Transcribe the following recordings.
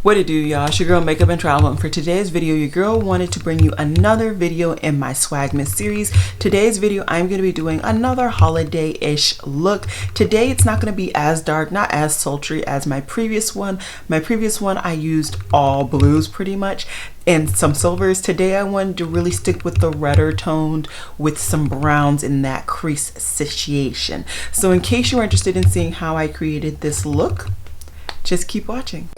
What it do, y'all? It's your girl Makeup and Travel, and for today's video your girl wanted to bring you another video in my Swagmas series. Today's video I'm going to be doing another holiday-ish look. Today it's not going to be as dark, not as sultry as my previous one. My previous one I used all blues pretty much and some silvers. Today I wanted to really stick with the redder toned with some browns in that crease situation. So in case you're interested in seeing how I created this look, just keep watching.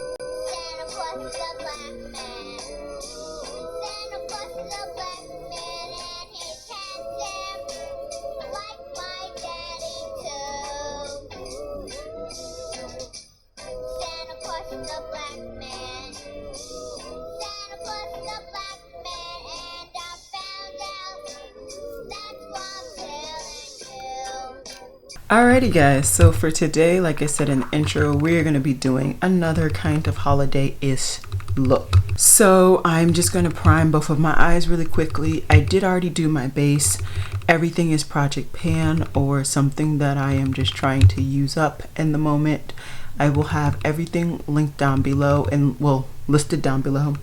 Alrighty guys, so for today, like I said in the intro, we're going to be doing another kind of holiday-ish look. So I'm just going to prime both of my eyes really quickly. I did already do my base. Everything is Project Pan or something that I am just trying to use up in the moment. I will have everything linked down below and well listed down below,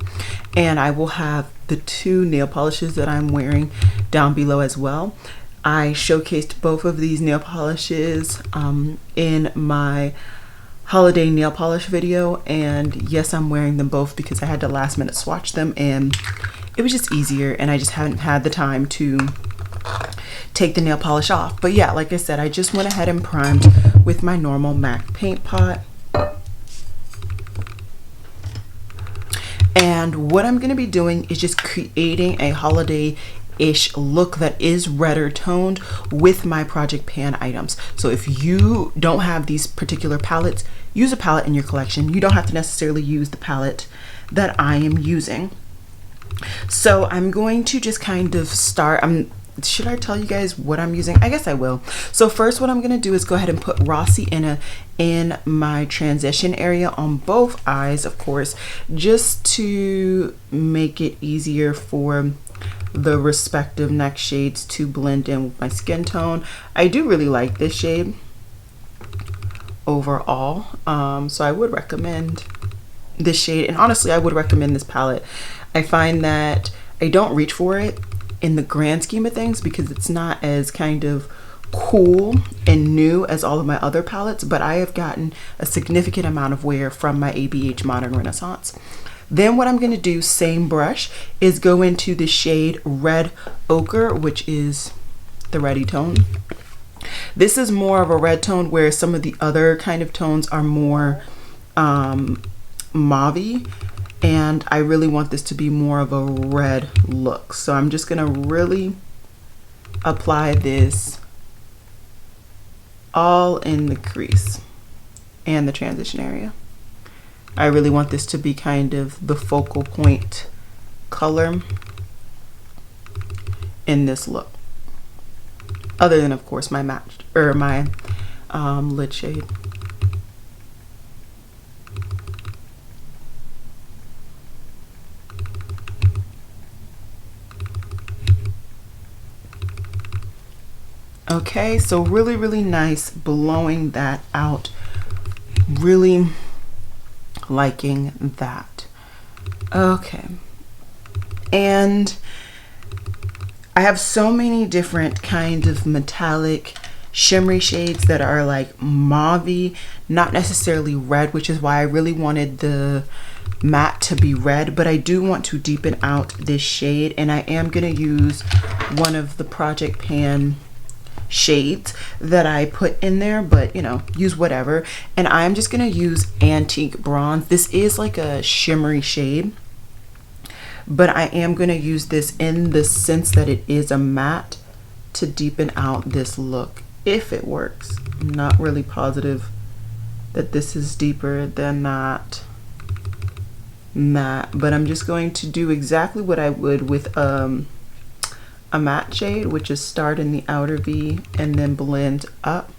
and I will have the two nail polishes that I'm wearing down below as well. I showcased both of these nail polishes in my holiday nail polish video, and yes, I'm wearing them both because I had to last minute swatch them and it was just easier, and I just haven't had the time to take the nail polish off. But yeah, like I said, I just went ahead and primed with my normal MAC paint pot. And what I'm going to be doing is just creating a holiday-ish look that is redder toned with my Project Pan items. So if you don't have these particular palettes, use a palette in your collection. You don't have to necessarily use the palette that I am using. So I'm going to just kind of start. Should I tell you guys what I'm using? I guess I will. So first what I'm going to do is go ahead and put Rossi in my transition area on both eyes, of course, just to make it easier for the respective neck shades to blend in with my skin tone. I do really like this shade overall, so I would recommend this shade, and honestly I would recommend this palette. I find that I don't reach for it in the grand scheme of things because it's not as kind of cool and new as all of my other palettes, but I have gotten a significant amount of wear from my ABH Modern Renaissance. Then what I'm going to do, same brush, is go into the shade Red Ochre, which is the reddy tone. This is more of a red tone, where some of the other kind of tones are more mauve-y, and I really want this to be more of a red look. So I'm just going to really apply this all in the crease and the transition area. I really want this to be kind of the focal point color in this look, other than of course my matched or my lid shade. Okay, so really nice, blowing that out, really liking that. Okay, and I have so many different kind of metallic shimmery shades that are like mauve-y, not necessarily red, which is why I really wanted the matte to be red, but I do want to deepen out this shade, and I am going to use one of the Project Pan shades that I put in there, but you know, use whatever. And I'm just gonna use Antique Bronze. This is like a shimmery shade, but I am gonna use this in the sense that it is a matte to deepen out this look, if it works. I'm not really positive that this is deeper than that matte, but I'm just going to do exactly what I would with a matte shade, which is start in the outer V and then blend up.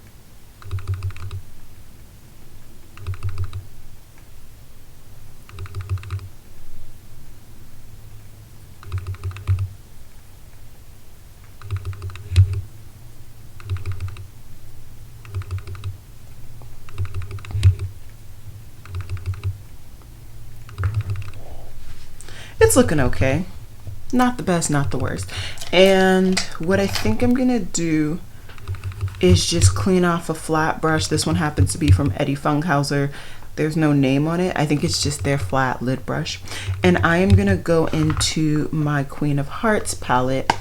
it's looking okay. Not the best, not the worst. And what I think I'm gonna do is just clean off a flat brush. This one happens to be from Eddie Funkhauser. There's no name on it. I think it's just their flat lid brush. And I am gonna go into my Queen of Hearts palette,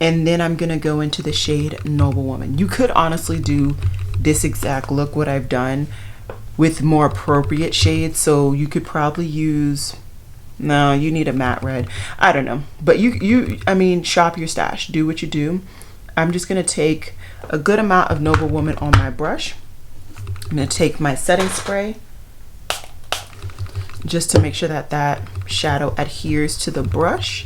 and then I'm gonna go into the shade Noble Woman. You could honestly do this exact look, what I've done, with more appropriate shades. So you could probably use, no, you need a matte red. I don't know. But I mean, shop your stash. Do what you do. I'm just gonna take a good amount of Noble Woman on my brush. I'm gonna take my setting spray just to make sure that that shadow adheres to the brush.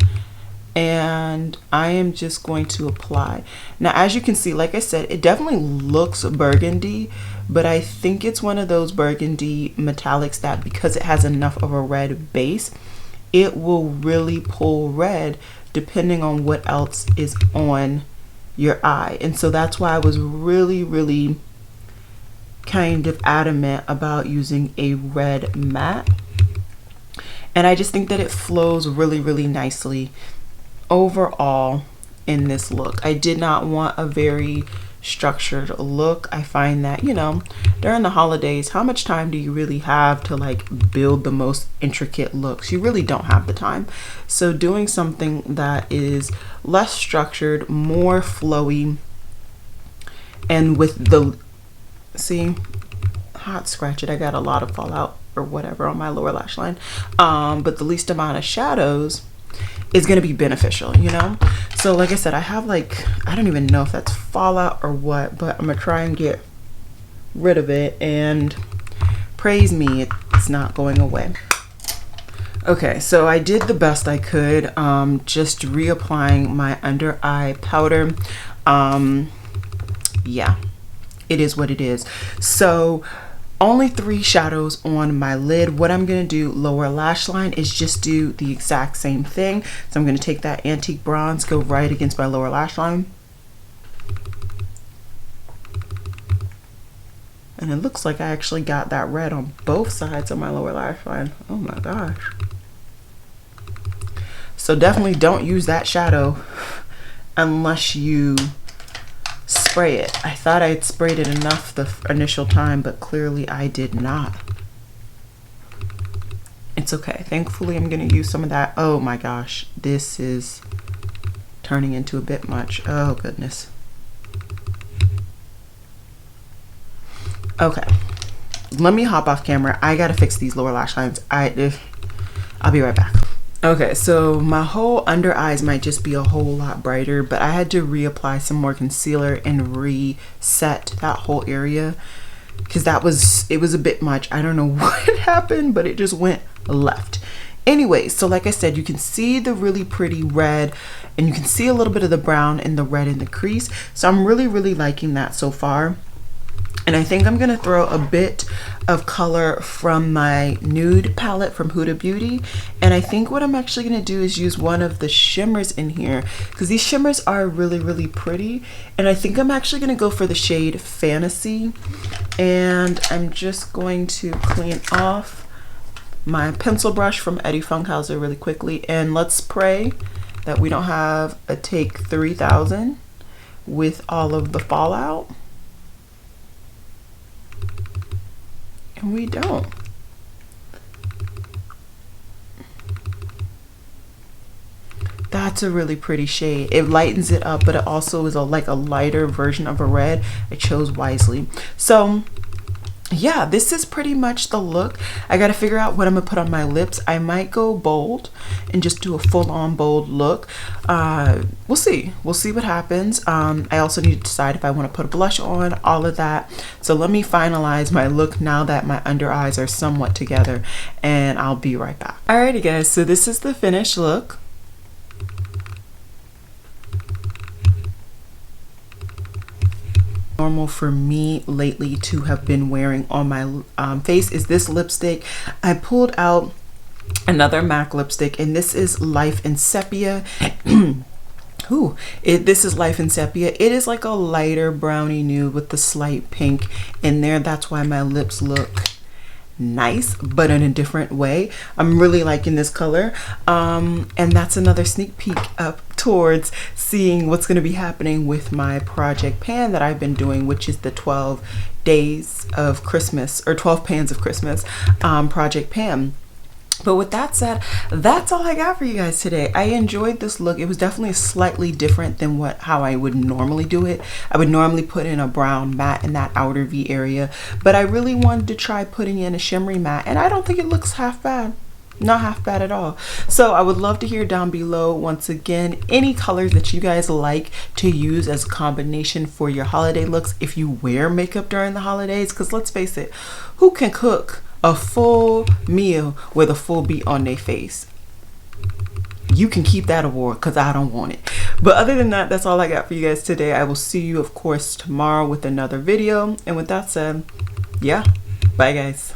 And I am just going to apply. Now, as you can see, like I said, it definitely looks burgundy, but I think it's one of those burgundy metallics that because it has enough of a red base, it will really pull red depending on what else is on your eye. And so that's why I was really kind of adamant about using a red matte. And I just think that it flows really nicely overall in this look. I did not want a very structured look. I find that, you know, during the holidays, how much time do you really have to like build the most intricate looks? You really don't have the time. So doing something that is less structured, more flowy, and with the, see, hot scratch it, I got a lot of fallout or whatever on my lower lash line, but the least amount of shadows is going to be beneficial, you know? So like I said, I have like, I don't even know if that's fallout or what, but I'm gonna try and get rid of it, and praise me, it's not going away. Okay, so I did the best I could, just reapplying my under eye powder. Yeah, it is what it is. So only 3 shadows on my lid. What I'm gonna do lower lash line is just do the exact same thing. So I'm gonna take that antique bronze, go right against my lower lash line. And it looks like I actually got that red on both sides of my lower lash line. Oh my gosh. So definitely don't use that shadow unless you spray it. I thought I had sprayed it enough the initial time, but clearly I did not. It's okay. Thankfully, I'm going to use some of that. Oh my gosh, this is turning into a bit much. Oh goodness. Okay, let me hop off camera. I gotta fix these lower lash lines. I'll be right back. Okay, so my whole under eyes might just be a whole lot brighter, but I had to reapply some more concealer and reset that whole area because it was a bit much. I don't know what happened, but it just went left. Anyway, so like I said, you can see the really pretty red, and you can see a little bit of the brown and the red in the crease. So I'm really liking that so far. And I think I'm gonna throw a bit of color from my Nude palette from Huda Beauty. And I think what I'm actually gonna do is use one of the shimmers in here, because these shimmers are really pretty. And I think I'm actually gonna go for the shade Fantasy. And I'm just going to clean off my pencil brush from Eddie Funkhauser really quickly. And let's pray that we don't have a take 3000 with all of the fallout. And we don't. That's a really pretty shade. It lightens it up, but it also is like a lighter version of a red. I chose wisely. So yeah, this is pretty much the look. I gotta figure out what I'm gonna put on my lips. I might go bold and just do a full-on bold look. We'll see what happens. I also need to decide if I want to put a blush on, all of that. So let me finalize my look now that my under eyes are somewhat together, and I'll be right back. Alrighty guys, so this is the finished look. Normal for me lately to have been wearing on my face is this lipstick. I pulled out another MAC lipstick, and this is Life in Sephia. This is Life in Sephia. It is like a lighter brownie nude with the slight pink in there. That's why my lips look nice, but in a different way. I'm really liking this color. And that's another sneak peek up towards seeing what's going to be happening with my project pan that I've been doing, which is the 12 days of Christmas, or 12 pans of Christmas project pan. But with that said, that's all I got for you guys today. I enjoyed this look. It was definitely slightly different than how I would normally do it. I would normally put in a brown matte in that outer V area, but I really wanted to try putting in a shimmery matte, and I don't think it looks half bad. Not half bad at all. So I would love to hear down below, once again, any colors that you guys like to use as a combination for your holiday looks if you wear makeup during the holidays, because let's face it, who can cook a full meal with a full beat on their face? You can keep that award, because I don't want it. But other than that, that's all I got for you guys today. I will see you, of course, tomorrow with another video. And with that said, yeah, bye guys.